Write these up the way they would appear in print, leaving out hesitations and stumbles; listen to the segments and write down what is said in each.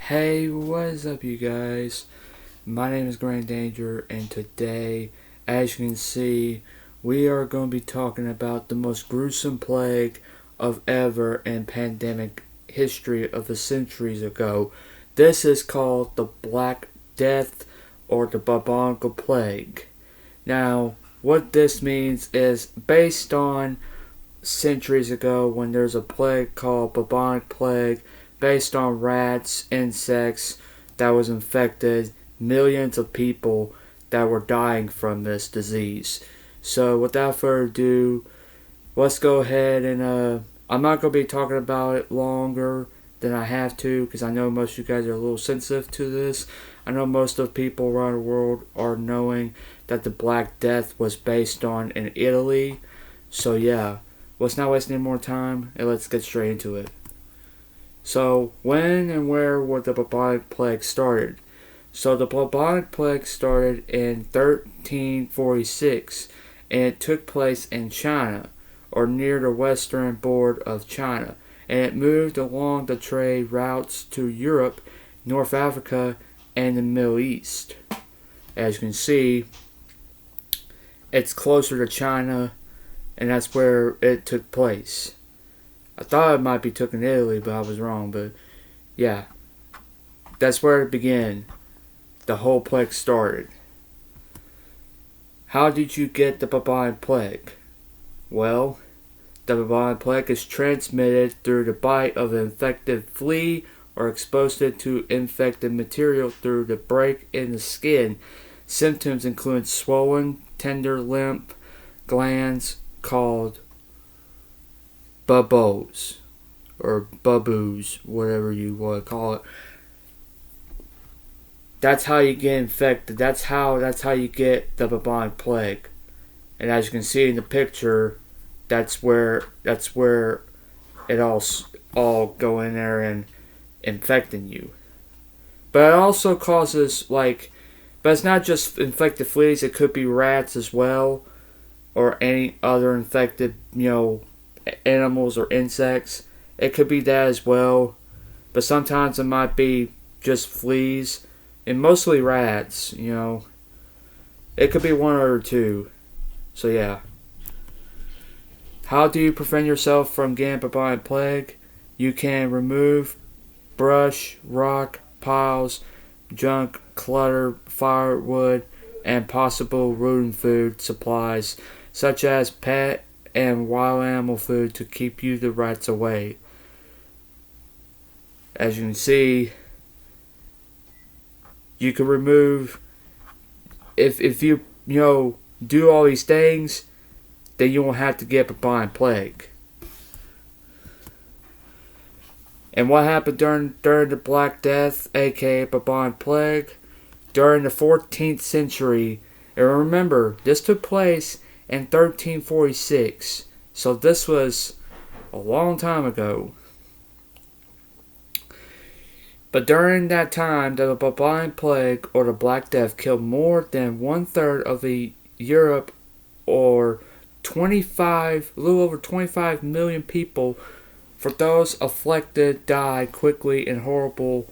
Hey, what is up, you guys? My name is Grand Danger, and today, as you can see, we are going to be talking about the most gruesome plague of ever in pandemic history of the centuries ago. This is called the Black Death or the bubonic plague. Now, what this means is based on centuries ago when there's a plague called bubonic plague based on rats, insects that was infected, millions of people that were dying from this disease. So without further ado, let's go ahead and I'm not going to be talking about it longer than I have to because I know most of you guys are a little sensitive to this. I know most of the people around the world are knowing that the Black Death was based on in Italy. So yeah, let's not waste any more time and let's get straight into it. So, when and where would the bubonic plague started? So, the bubonic plague started in 1346 and it took place in China or near the western border of China, and it moved along the trade routes to Europe, North Africa, and the Middle East. As you can see, it's closer to China, and that's where it took place. I thought it might be took in Italy, but I was wrong. But yeah, that's where it began. The whole plague started. How did you get the bubonic plague? Well, the bubonic plague is transmitted through the bite of an infected flea or exposure to infected material through the break in the skin. Symptoms include swollen, tender lymph glands called buboes or buboes, whatever you want to call it. That's how you get infected. That's how you get the bubonic plague. And as you can see in the picture, that's where it all go in there and infecting you. But it also causes but it's not just infected fleas. It could be rats as well, or any other infected animals or insects. It could be that as well, but sometimes it might be just fleas and mostly rats. It could be one or two. So yeah, how do you prevent yourself from getting bubonic plague? You can remove brush, rock piles, junk, clutter, firewood, and possible rodent food supplies such as pet and wild animal food to keep the rats away. As you can see, you can remove if you do all these things, then you won't have to get bubonic plague. And what happened during the Black Death, aka bubonic plague, during the 14th century? And remember, this took place in 1346. So this was a long time ago. But during that time, the bubonic plague or the Black Death killed more than 1/3 of the Europe, or a little over 25 million people. For those afflicted, died quickly and horrible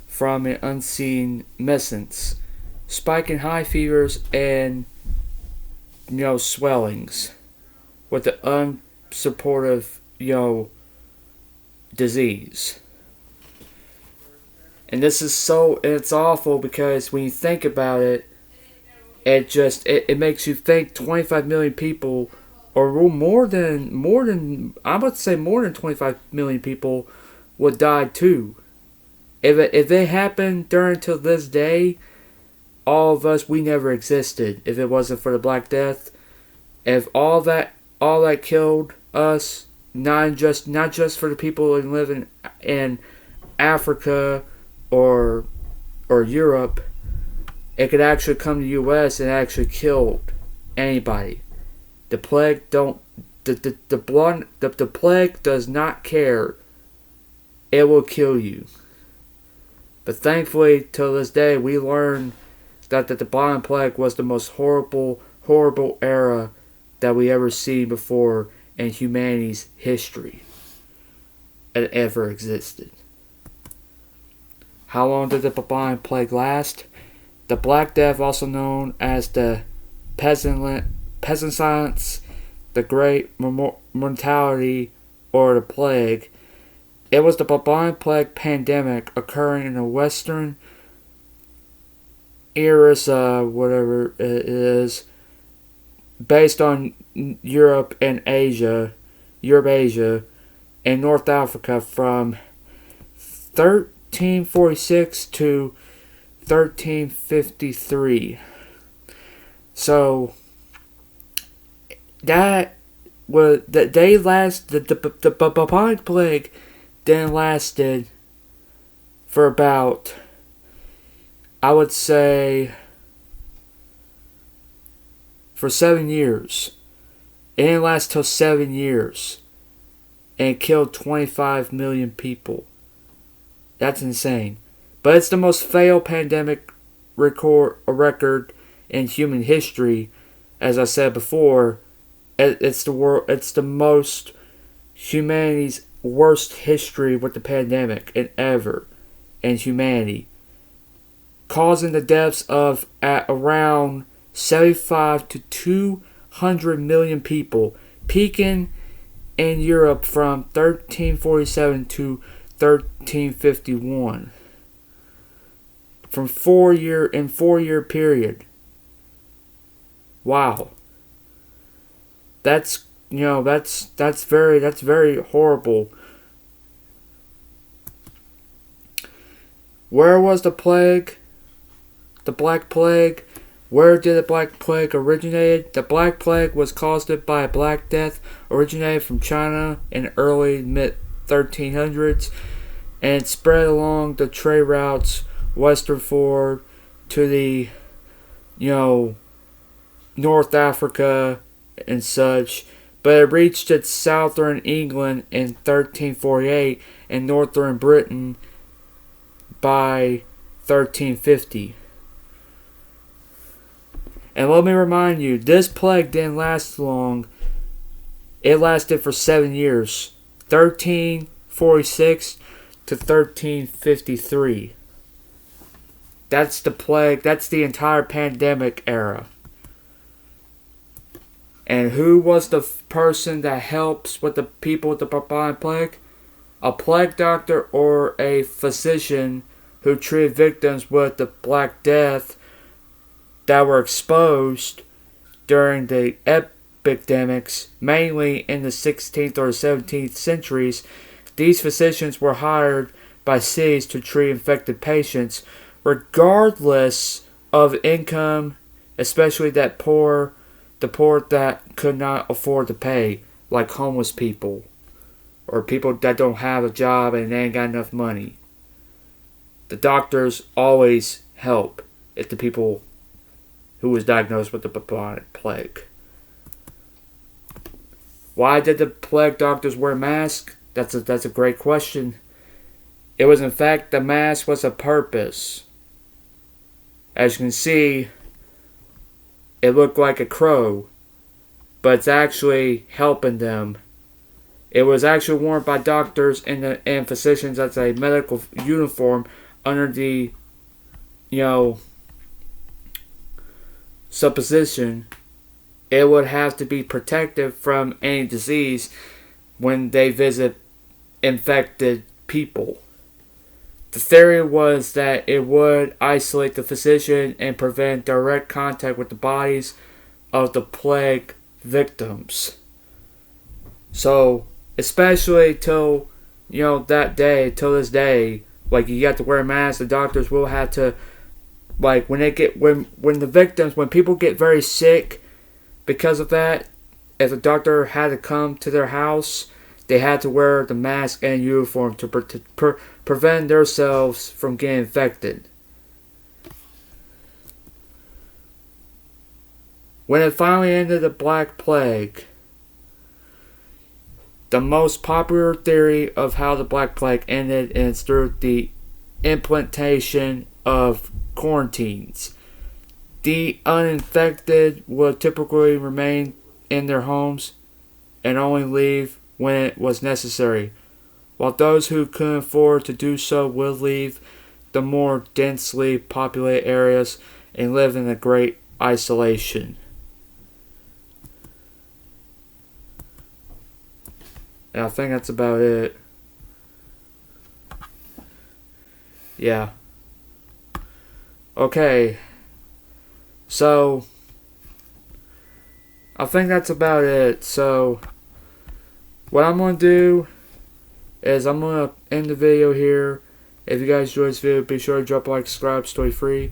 from an unseen medicines, spiking high fevers and swellings with the unsupportive disease. And it's awful because when you think about it, it makes you think 25 million people, or more than I would say more than 25 million people would die too. If it happened during till this day, all of us, we never existed if it wasn't for the Black Death. If all that killed us, not just for the people who live in Africa or Europe, it could actually come to the U.S. and actually kill anybody. The plague the plague does not care. It will kill you. But thankfully, till this day, we learned that the bubonic plague was the most horrible era that we ever seen before in humanity's history. It ever existed. How long did the bubonic plague last? The Black Death, also known as the pestilence, the Great Mortality, or the Plague. It was the bubonic plague pandemic occurring in the Western Eurasia, whatever it is, based on Europe, Asia, and North Africa from 1346 to 1353. So that was that they last the bubonic plague then lasted for about, I would say, for 7 years. It didn't last till 7 years, and it killed 25 million people. That's insane. But it's the most failed pandemic record in human history. As I said before, it's the most humanity's worst history with the pandemic ever in humanity, causing the deaths of at around 75 to 200 million people, peaking in Europe from 1347 to 1351. From 4 year period. Wow. That's very horrible. Where was the plague? The Black Plague? Where did the Black Plague originate? The Black Plague was caused by a Black Death, originated from China in early mid-1300s, and spread along the trade routes westward to the, North Africa and such. But it reached its southern England in 1348 and northern Britain by 1350. And let me remind you, this plague didn't last long. It lasted for 7 years. 1346 to 1353. That's the plague. That's the entire pandemic era. And who was the person that helps with the people with the bubonic plague? A plague doctor or a physician who treated victims with the Black Death that were exposed during the epidemics, mainly in the 16th or 17th centuries. These physicians were hired by cities to treat infected patients, regardless of income, especially the poor that could not afford to pay, like homeless people, or people that don't have a job and they ain't got enough money. The doctors always help if the people who was diagnosed with the bubonic plague. Why did the plague doctors wear masks? That's a great question. It was, in fact, the mask was a purpose. As you can see, it looked like a crow, but it's actually helping them. It was actually worn by doctors and physicians as a medical uniform under the, supposition it would have to be protective from any disease when they visit infected people. The theory was that it would isolate the physician and prevent direct contact with the bodies of the plague victims. So, especially till this day, like, you got to wear a mask. The doctors will have to, like, when people get very sick because of that, if the doctor had to come to their house, they had to wear the mask and uniform to prevent themselves from getting infected. When it finally ended the Black Plague, the most popular theory of how the Black Plague ended is through the implementation of quarantines. The uninfected would typically remain in their homes and only leave when it was necessary, while those who couldn't afford to do so would leave the more densely populated areas and live in a great isolation. And I think that's about it. Yeah. Okay. So, I think that's about it. So, what I'm going to do is I'm going to end the video here. If you guys enjoyed this video, be sure to drop a like, subscribe, it's totally free.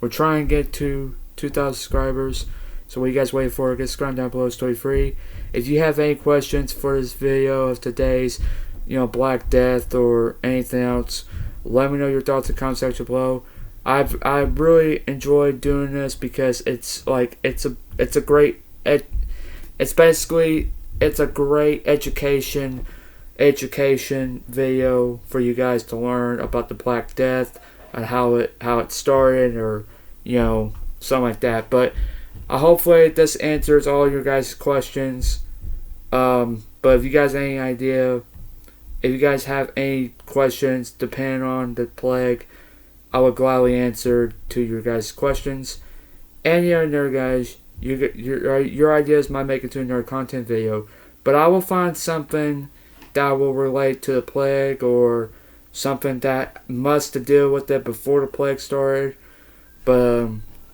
We're trying to get to 2,000 subscribers. So what you guys waiting for? Get subscribed down below, it's totally free. If you have any questions for this video of today's, Black Death or anything else, let me know your thoughts in the comment section below. I really enjoyed doing this because it's like it's a great education video for you guys to learn about the Black Death and how it started, or something like that. But hopefully this answers all your guys' questions. But if you guys have any idea, if you guys have any questions depending on the plague, I would gladly answer to your guys' questions. And guys, your ideas might make it to another content video, but I will find something that will relate to the plague, or something that must to deal with it before the plague started. But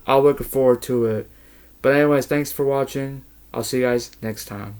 I'll look forward to it. But anyways, thanks for watching. I'll see you guys next time.